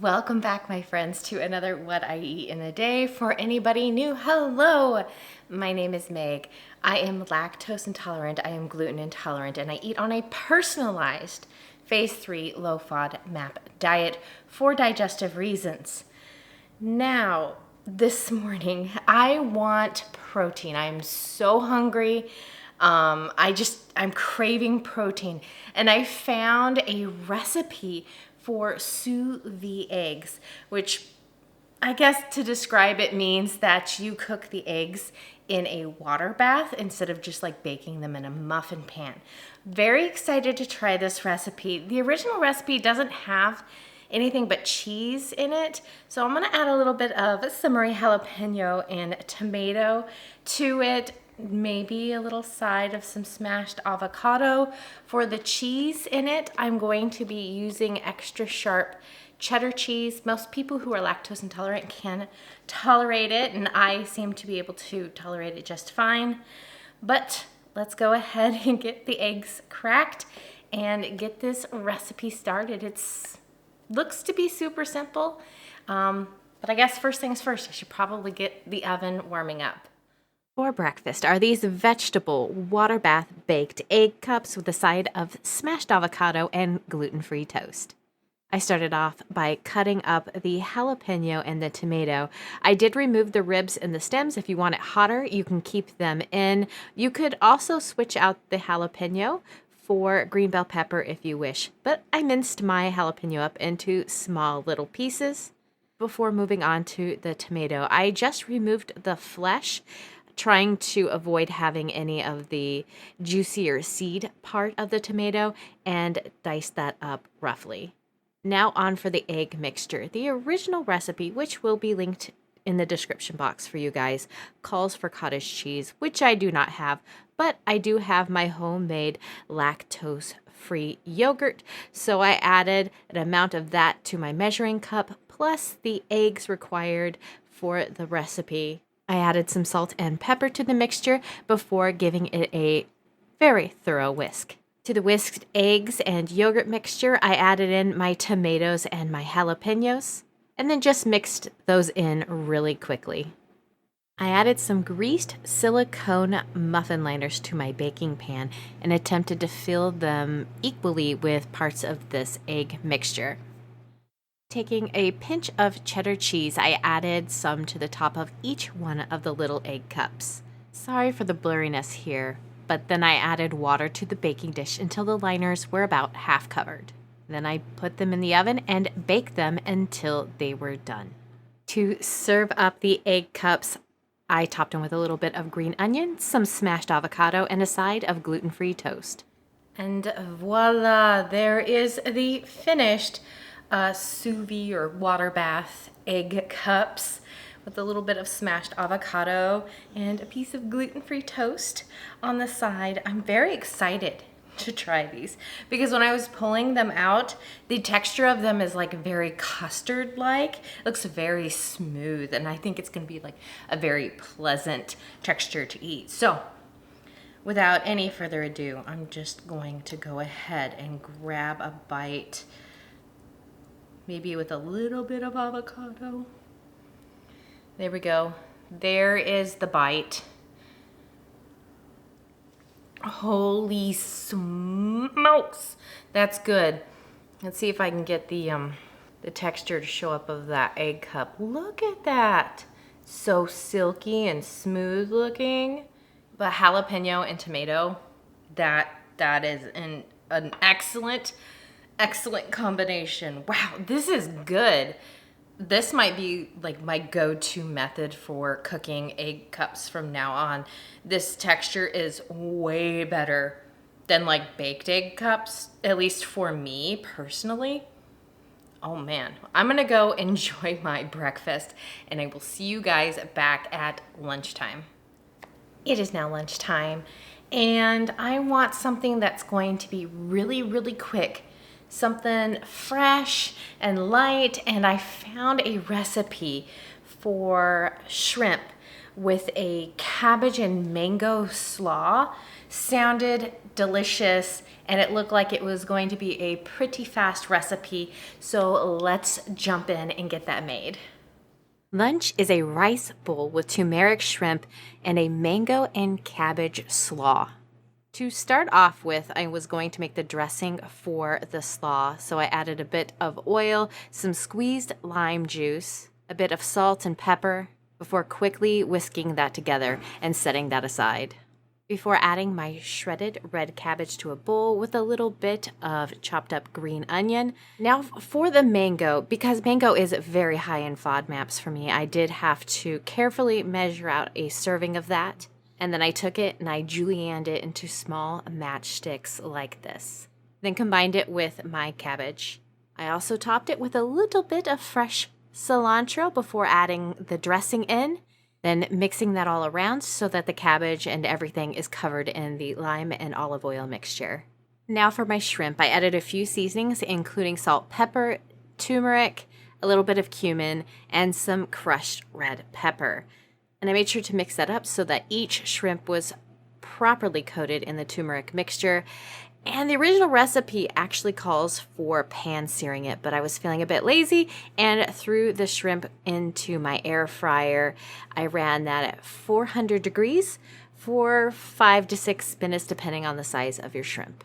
Welcome back, my friends, to another What I Eat in a Day. For anybody new, hello! My name is Meg. I am lactose intolerant, I am gluten intolerant, and I eat on a personalized phase 3 low Fodmap diet for digestive reasons. Now, this morning, I want protein. I'm so hungry. I'm craving protein, and I found a recipe for sous vide eggs, which I guess to describe it means that you cook the eggs in a water bath instead of just like baking them in a muffin pan. Very excited to try this recipe. The original recipe doesn't have anything but cheese in it, so I'm gonna add a little bit of summery jalapeno and tomato to it. Maybe a little side of some smashed avocado. For the cheese in it, I'm going to be using extra sharp cheddar cheese. Most people who are lactose intolerant can tolerate it, and I seem to be able to tolerate it just fine. But let's go ahead and get the eggs cracked and get this recipe started. Looks to be super simple, but I guess first things first, I should probably get the oven warming up. For breakfast are these vegetable water bath baked egg cups with a side of smashed avocado and gluten-free toast. I started off by cutting up the jalapeno and the tomato. I did remove the ribs and the stems. If you want it hotter, you can keep them in. You could also switch out the jalapeno for green bell pepper if you wish, but I minced my jalapeno up into small little pieces. Before moving on to the tomato, I just removed the flesh, trying to avoid having any of the juicier seed part of the tomato, and dice that up roughly. Now on for the egg mixture. The original recipe, which will be linked in the description box for you guys, calls for cottage cheese, which I do not have, but I do have my homemade lactose-free yogurt, so I added an amount of that to my measuring cup, plus the eggs required for the recipe. I added some salt and pepper to the mixture before giving it a very thorough whisk. To the whisked eggs and yogurt mixture, I added in my tomatoes and my jalapenos, and then just mixed those in really quickly. I added some greased silicone muffin liners to my baking pan and attempted to fill them equally with parts of this egg mixture. Taking a pinch of cheddar cheese, I added some to the top of each one of the little egg cups. Sorry for the blurriness here, but then I added water to the baking dish until the liners were about half covered. Then I put them in the oven and baked them until they were done. To serve up the egg cups, I topped them with a little bit of green onion, some smashed avocado, and a side of gluten-free toast. And voila, there is the finished sous vide or water bath egg cups with a little bit of smashed avocado and a piece of gluten-free toast on the side. I'm very excited to try these because when I was pulling them out, the texture of them is like very custard-like. It looks very smooth, and I think it's gonna be like a very pleasant texture to eat. So without any further ado, I'm just going to go ahead and grab a bite, maybe with a little bit of avocado. There we go. There is the bite. Holy smokes, that's good. Let's see if I can get the texture to show up of that egg cup. Look at that. So silky and smooth looking. The jalapeno and tomato, that is an excellent combination. Wow, this is good. This might be like my go-to method for cooking egg cups from now on. This texture is way better than like baked egg cups, at least for me personally. Oh man, I'm gonna go enjoy my breakfast, and I will see you guys back at lunchtime. It is now lunchtime, and I want something that's going to be really, really quick. Something fresh and light, and I found a recipe for shrimp with a cabbage and mango slaw. sounded delicious, and it looked like it was going to be a pretty fast recipe. So let's jump in and get that made. Lunch is a rice bowl with turmeric shrimp and a mango and cabbage slaw. To start off with, I was going to make the dressing for the slaw, so I added a bit of oil, some squeezed lime juice, a bit of salt and pepper, before quickly whisking that together and setting that aside. Before adding my shredded red cabbage to a bowl with a little bit of chopped up green onion. Now for the mango, because mango is very high in FODMAPs for me, I did have to carefully measure out a serving of that. And then I took it and I julienned it into small matchsticks like this. Then combined it with my cabbage. I also topped it with a little bit of fresh cilantro before adding the dressing in. Then mixing that all around so that the cabbage and everything is covered in the lime and olive oil mixture. Now for my shrimp, I added a few seasonings, including salt, pepper, turmeric, a little bit of cumin, and some crushed red pepper. And I made sure to mix that up so that each shrimp was properly coated in the turmeric mixture. And the original recipe actually calls for pan searing it, but I was feeling a bit lazy and threw the shrimp into my air fryer. I ran that at 400 degrees for 5 to 6 minutes, depending on the size of your shrimp.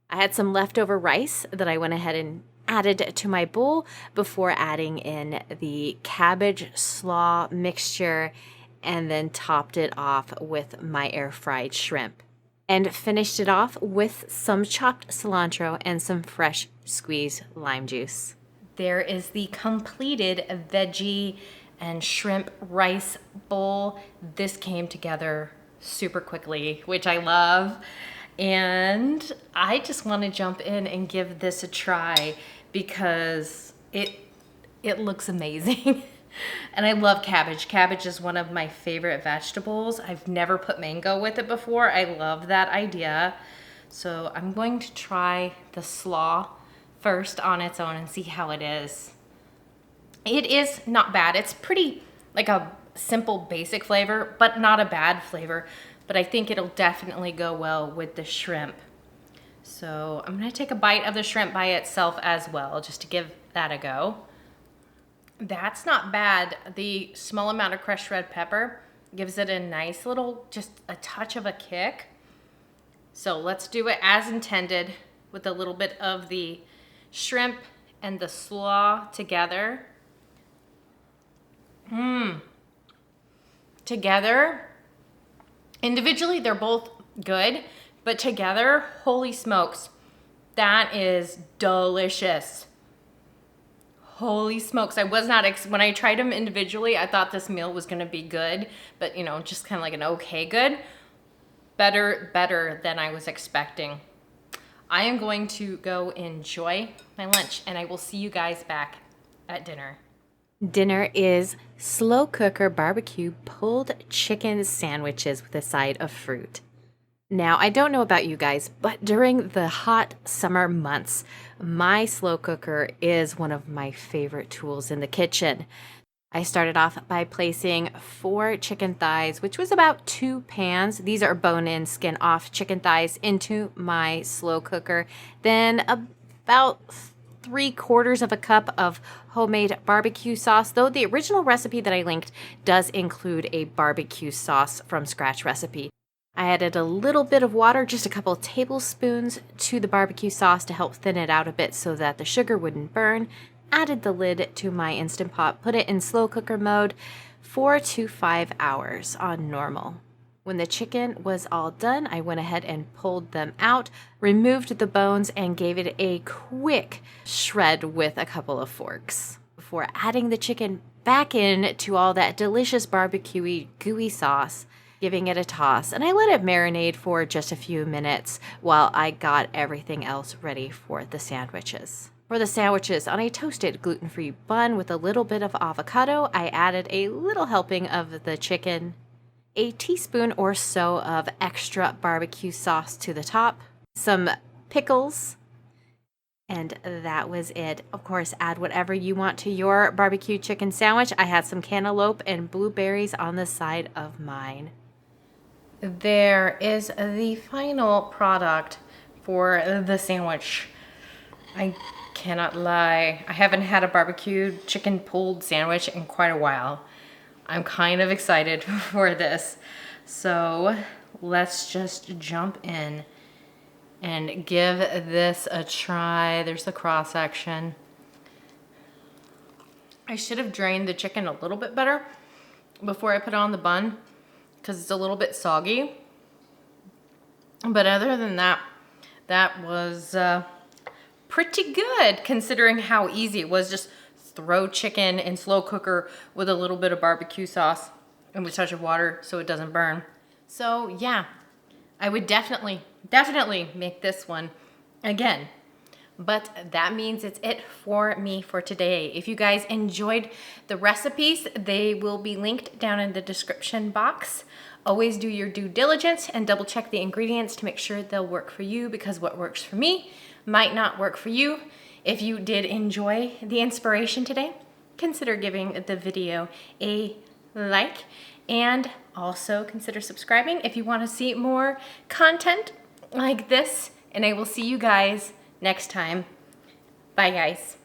I had some leftover rice that I went ahead and added to my bowl before adding in the cabbage slaw mixture and then topped it off with my air fried shrimp. And finished it off with some chopped cilantro and some fresh squeezed lime juice. There is the completed veggie and shrimp rice bowl. This came together super quickly, which I love. And I just want to jump in and give this a try because it looks amazing. And I love cabbage. Cabbage is one of my favorite vegetables. I've never put mango with it before. I love that idea. So I'm going to try the slaw first on its own and see how it is. It is not bad. It's pretty like a simple basic flavor, but not a bad flavor. But I think it'll definitely go well with the shrimp. So I'm gonna take a bite of the shrimp by itself as well, just to give that a go. That's not bad. The small amount of crushed red pepper gives it a nice little, just a touch of a kick. So let's do it as intended with a little bit of the shrimp and the slaw together. Together, individually, they're both good, but together, holy smokes, that is delicious. Holy smokes. I was not, when I tried them individually, I thought this meal was going to be good, but just kind of like an okay good. Better than I was expecting. I am going to go enjoy my lunch and I will see you guys back at dinner. Dinner is slow cooker barbecue pulled chicken sandwiches with a side of fruit. Now, I don't know about you guys, but during the hot summer months, my slow cooker is one of my favorite tools in the kitchen. I started off by placing 4 chicken thighs, which was about 2 pans. These are bone-in, skin-off chicken thighs into my slow cooker. Then about 3/4 of a cup of homemade barbecue sauce, though the original recipe that I linked does include a barbecue sauce from scratch recipe. I added a little bit of water, just a couple tablespoons, to the barbecue sauce to help thin it out a bit so that the sugar wouldn't burn. Added the lid to my Instant Pot, put it in slow cooker mode, 4 to 5 hours on normal. When the chicken was all done, I went ahead and pulled them out, removed the bones, and gave it a quick shred with a couple of forks before adding the chicken back in to all that delicious barbecue-y, gooey sauce, giving it a toss, and I let it marinate for just a few minutes while I got everything else ready for the sandwiches. For the sandwiches, on a toasted gluten-free bun with a little bit of avocado, I added a little helping of the chicken, a teaspoon or so of extra barbecue sauce to the top, some pickles, and that was it. Of course, add whatever you want to your barbecue chicken sandwich. I had some cantaloupe and blueberries on the side of mine. there is the final product for the sandwich. I cannot lie. I haven't had a barbecued chicken pulled sandwich in quite a while. I'm kind of excited for this. So let's just jump in and give this a try. There's the cross section. I should have drained the chicken a little bit better before I put it on the bun because it's a little bit soggy. But other than that, that was pretty good considering how easy it was. Just throw chicken in slow cooker with a little bit of barbecue sauce and with a touch of water so it doesn't burn. So yeah, I would definitely make this one again. But that means it's it for me for today. If you guys enjoyed the recipes, they will be linked down in the description box. Always do your due diligence and double check the ingredients to make sure they'll work for you, because what works for me might not work for you. If you did enjoy the inspiration today, consider giving the video a like and also consider subscribing if you want to see more content like this. And I will see you guys next time. Bye, guys.